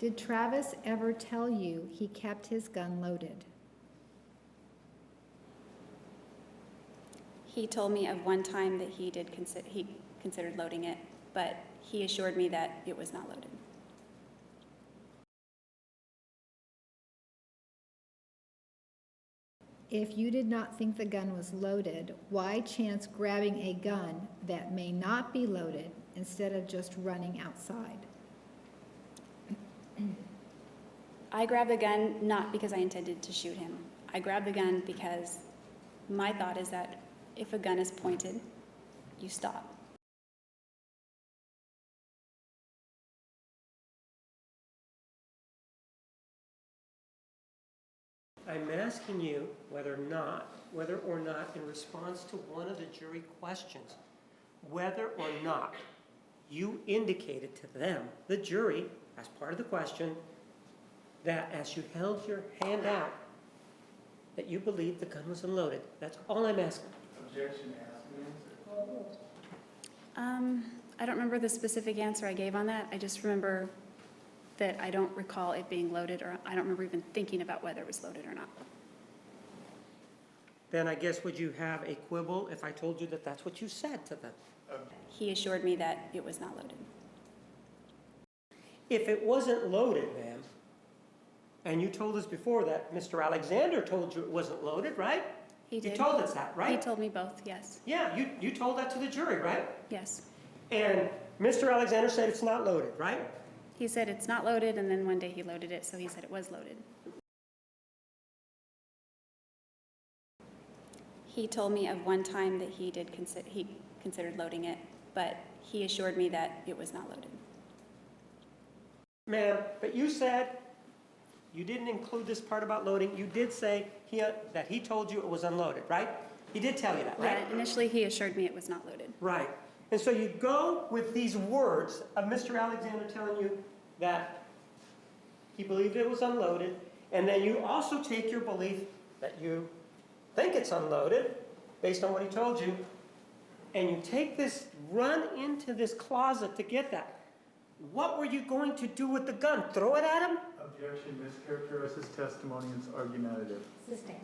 Did Travis ever tell you he kept his gun loaded? He told me of one time that he considered loading it, but he assured me that it was not loaded. If you did not think the gun was loaded, why chance grabbing a gun that may not be loaded instead of just running outside? I grabbed the gun not because I intended to shoot him. I grabbed the gun because my thought is that if a gun is pointed, you stop. I'm asking you whether or not in response to one of the jury questions, whether or not you indicated to them, the jury, as part of the question, that as you held your hand out, that you believed the gun was unloaded. That's all I'm asking. Objection, ask and answer. I don't remember the specific answer I gave on that. I just remember that I don't recall it being loaded, or I don't remember even thinking about whether it was loaded or not. Then I guess would you have a quibble if I told you that that's what you said to them? He assured me that it was not loaded. If it wasn't loaded, ma'am, and you told us before that Mr. Alexander told you it wasn't loaded, right? He did. You told us that, right? He told me both, yes. Yeah, you told that to the jury, right? Yes. And Mr. Alexander said it's not loaded, right? He said it's not loaded, and then one day he loaded it, so he said it was loaded. He told me of one time that he considered loading it, but he assured me that it was not loaded. Ma'am, but you said you didn't include this part about loading. You did say that he told you it was unloaded, right? He did tell you that, right? Yeah, initially he assured me it was not loaded. Right. And so you go with these words of Mr. Alexander telling you that he believed it was unloaded, and then you also take your belief that you think it's unloaded based on what he told you, and you take this, run into this closet to get that. What were you going to do with the gun? Throw it at him? Objection, mischaracterizes testimony and is argumentative. Sustained.